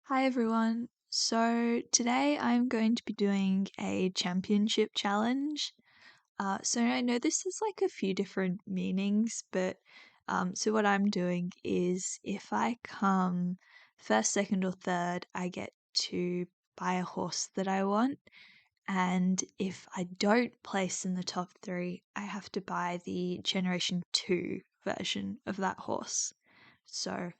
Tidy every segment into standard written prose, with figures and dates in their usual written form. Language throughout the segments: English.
Hi everyone. So today I'm going to be doing a championship challenge. So I know this has like a few different meanings, but so what I'm doing is if I come first, second, or third, I get to buy a horse that I want. And if I don't place in the top three, I have to buy the Generation 2 version of that horse. So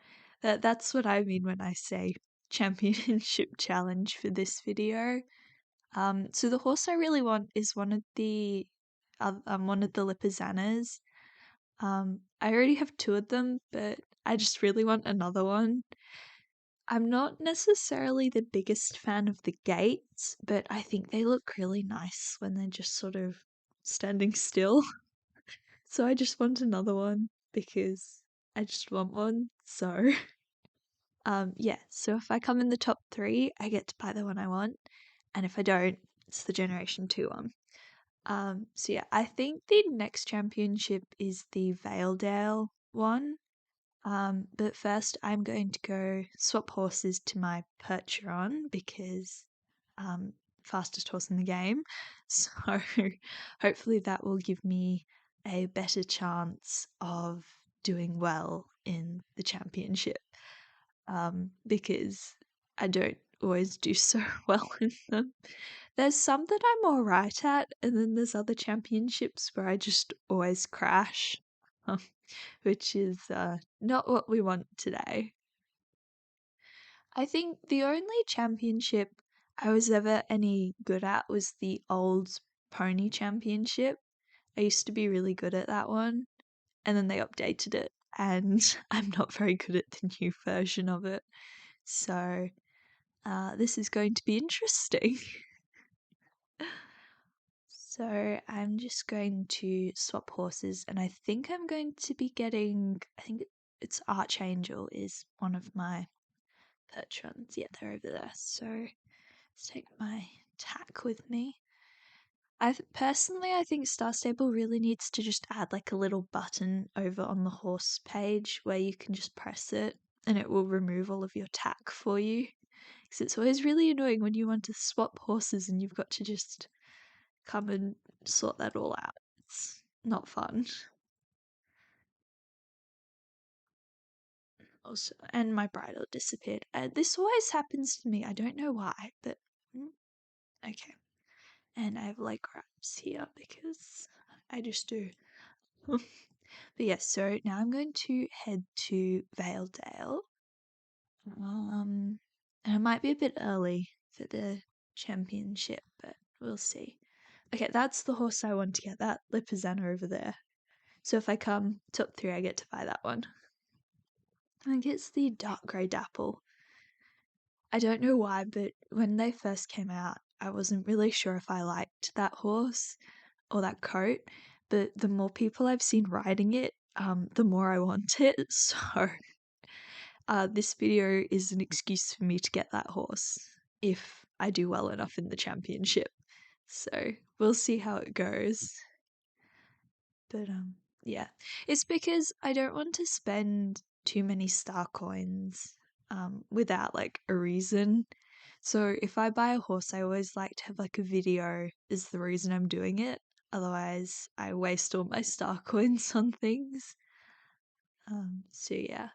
that's what I mean when I say championship challenge for this video. So the horse I really want is one of the Lipizzaners. I already have two of them, but I just really want another one. I'm not necessarily the biggest fan of the gates, but I think they look really nice when they're just sort of standing still. So I just want another one because I just want one. So yeah, so if I come in the top three, I get to buy the one I want, and if I don't, it's the Generation 2 one. So yeah, I think the next championship is the Valedale one. But first I'm going to go swap horses to my Percheron because um fastest horse in the game. So hopefully that will give me a better chance of doing well in the championship because I don't always do so well in them. There's some that I'm alright at, and then there's other championships where I just always crash, um, which is not what we want today. I think the only championship I was ever any good at was the old pony championship. I used to be really good at that one, and then they updated it, and I'm not very good at the new version of it. So this is going to be interesting. So I'm just going to swap horses, and I think I'm going to be getting. I think it's Archangel is one of my Percherons. Yeah, they're over there. So let's take my tack with me. Personally, I think Star Stable really needs to just add like a little button over on the horse page where you can just press it and it will remove all of your tack for you. Because it's always really annoying when you want to swap horses and you've got to just come and sort that all out. It's not fun. Also, and my bridle disappeared. This always happens to me. I don't know why, but okay. And I have leg wraps here because I just do. But yes, so now I'm going to head to Valedale. And it might be a bit early for the championship, but we'll see. Okay, that's the horse I want to get, that Lipizzana over there. So if I come top three, I get to buy that one. I think it's the dark grey dapple. I don't know why, but when they first came out, I wasn't really sure if I liked that horse or that coat. But the more people I've seen riding it, the more I want it. So this video is an excuse for me to get that horse if I do well enough in the championship. So we'll see how it goes. But yeah. It's because I don't want to spend too many star coins without like a reason. So if I buy a horse, I always like to have like a video is the reason I'm doing it. Otherwise, I waste all my star coins on things. So yeah.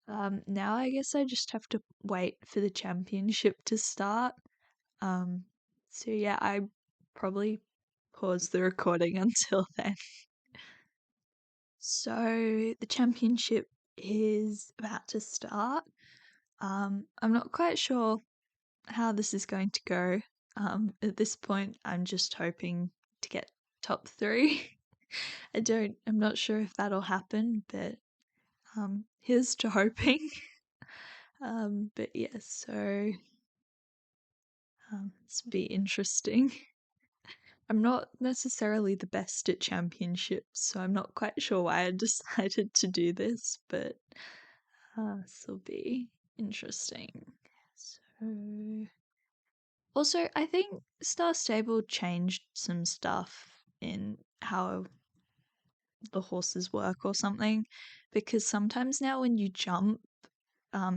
Now I guess I just have to wait for the championship to start. Um, so yeah, I probably pause the recording until then. So the championship is about to start. I'm not quite sure how this is going to go. At this point, I'm just hoping to get top three. I'm not sure if that'll happen, but here's to hoping. But yeah, so this will be interesting. I'm not necessarily the best at championships, so I'm not quite sure why I decided to do this, but this will be interesting. So, also, I think Star Stable changed some stuff in how the horses work or something, because sometimes now when you jump,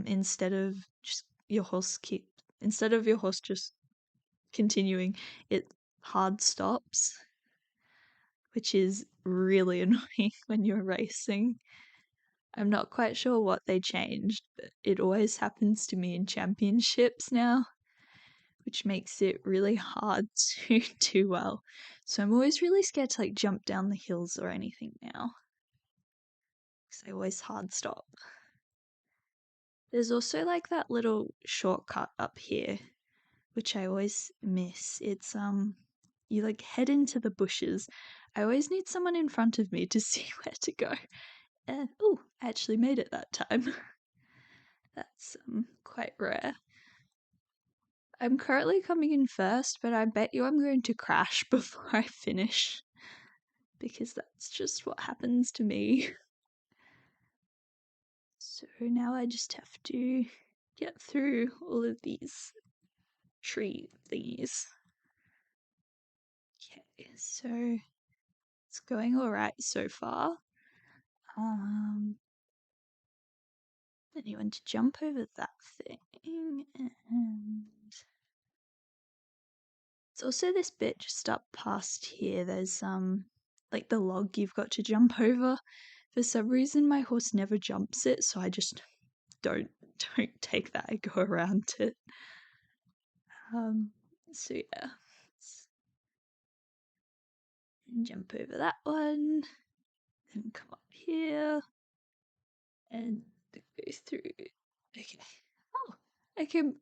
instead of just your horse instead of your horse just continuing, it hard stops, which is really annoying when you're racing. I'm not quite sure what they changed, but it always happens to me in championships now, which makes it really hard to do well. So I'm always really scared to like jump down the hills or anything now, because I always hard stop. There's also like that little shortcut up here, which I always miss. It's you like head into the bushes. I always need someone in front of me to see where to go. And oh, I actually made it that time. That's quite rare. I'm currently coming in first, but I bet you I'm going to crash before I finish. Because that's just what happens to me. So now I just have to get through all of these tree thingies. Okay, so it's going alright so far. Anyone to jump over that thing, and it's also this bit just up past here. There's like the log you've got to jump over. For some reason, my horse never jumps it, so I just don't take that. I go around it. So yeah, and jump over that one, and come up here, and go through. Okay. Oh,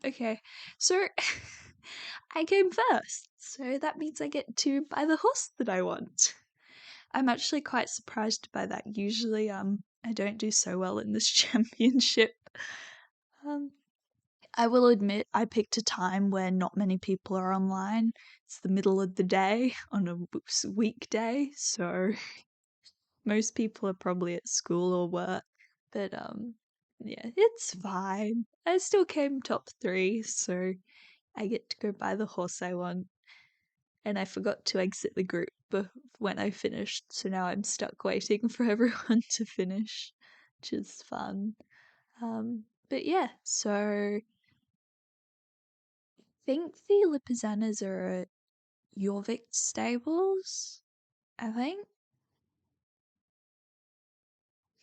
okay. So I came first, so that means I get to buy the horse that I want. I'm actually quite surprised by that. Usually, I don't do so well in this championship. I will admit I picked a time where not many people are online. It's the middle of the day on a weekday, so most people are probably at school or work. But yeah, it's fine. I still came top 3, so I get to go buy the horse I want. And I forgot to exit the group when I finished, so now I'm stuck waiting for everyone to finish, which is fun. But yeah, so I think the Lipizzaners are at Jorvik stables, I think.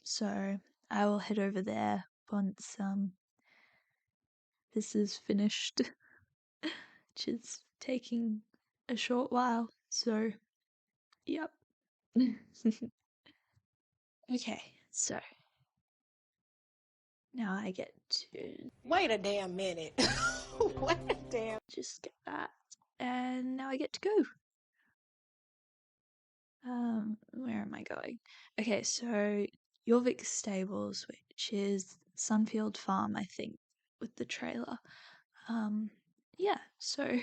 So I will head over there once this is finished, which is taking a short while. So, yep. Okay, so now I get to Wait a damn minute. Wait a damn. just get that, and now I get to go. Where am I going? Okay, so Jorvik Stables, which is Sunfield Farm, I think, with the trailer. Yeah, so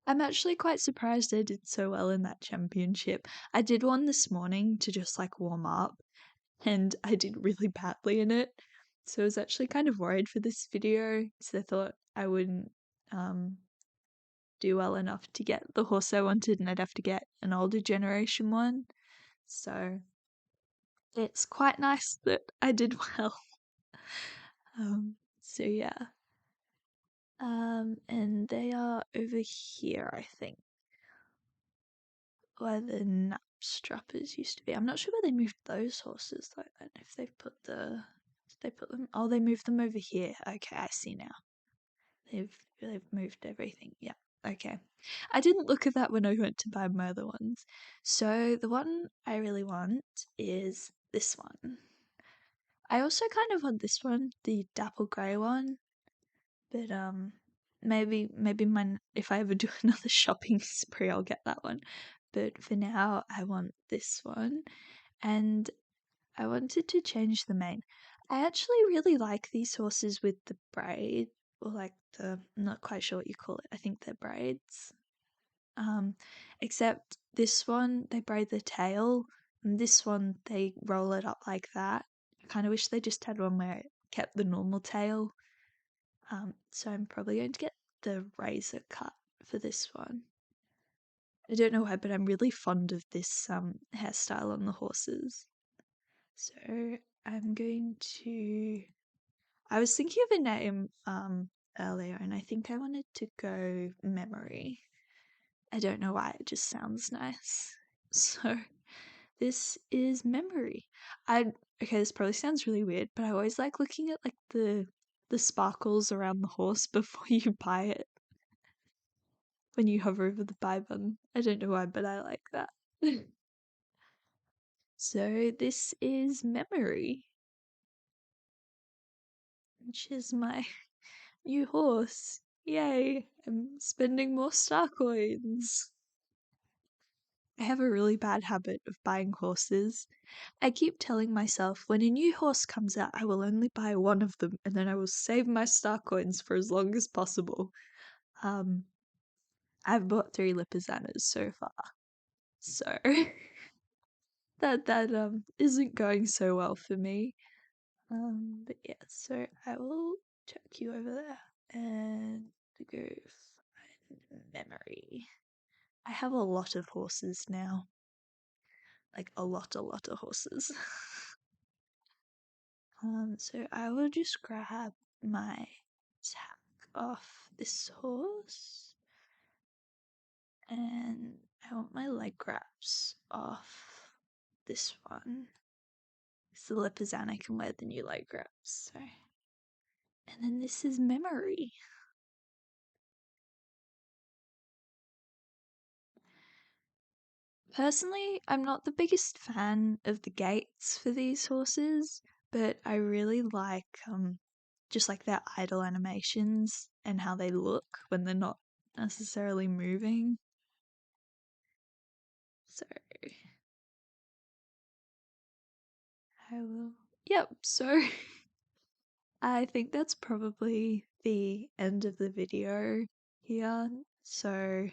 I'm actually quite surprised I did so well in that championship. I did one this morning to just like warm up, and I did really badly in it. So I was actually kind of worried for this video, so I thought I wouldn't do well enough to get the horse I wanted, and I'd have to get an older generation one. So it's quite nice that I did well. So yeah. And they are over here, I think, where the Knapstrappers used to be. I'm not sure where they moved those horses though. I don't know if they've put them. Oh, they moved them over here. Okay, I see now. They've moved everything. Yeah. Okay. I didn't look at that when I went to buy my other ones. So the one I really want is this one. I also kind of want this one, the dapple grey one. But maybe if I ever do another shopping spree I'll get that one. But for now I want this one, and I wanted to change the mane. I actually really like these horses with the braid, or like I'm not quite sure what you call it. I think they're braids. Except this one they braid the tail, and this one they roll it up like that. I kind of wish they just had one where it kept the normal tail. So I'm probably going to get the razor cut for this one. I don't know why, but I'm really fond of this hairstyle on the horses. So I'm going to. I was thinking of a name earlier, and I think I wanted to go Memory. I don't know why, it just sounds nice. So this is Memory. Okay, this probably sounds really weird, but I always like looking at like the sparkles around the horse before you buy it. When you hover over the buy button. I don't know why, but I like that. So this is Memory, which is my new horse. Yay! I'm spending more star coins. I have a really bad habit of buying horses. I keep telling myself when a new horse comes out, I will only buy one of them and then I will save my star coins for as long as possible. I've bought 3 Lipizzaners so far. So that isn't going so well for me. But yeah, so I will chuck you over there and go find Memory. I have a lot of horses now. Like a lot of horses. So I will just grab my tack off this horse. And I want my leg wraps off this one. It's the Lipizzan, I can wear the new leg wraps, so. And then this is Memory. Personally, I'm not the biggest fan of the gaits for these horses, but I really like just like their idle animations and how they look when they're not necessarily moving. So I will. Yep, so I think that's probably the end of the video here. So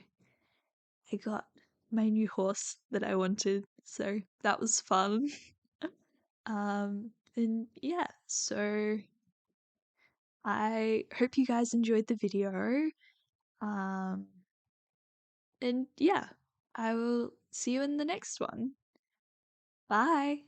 I got my new horse that I wanted, so that was fun. And yeah, so I hope you guys enjoyed the video. Um, and yeah, I will see you in the next one. Bye.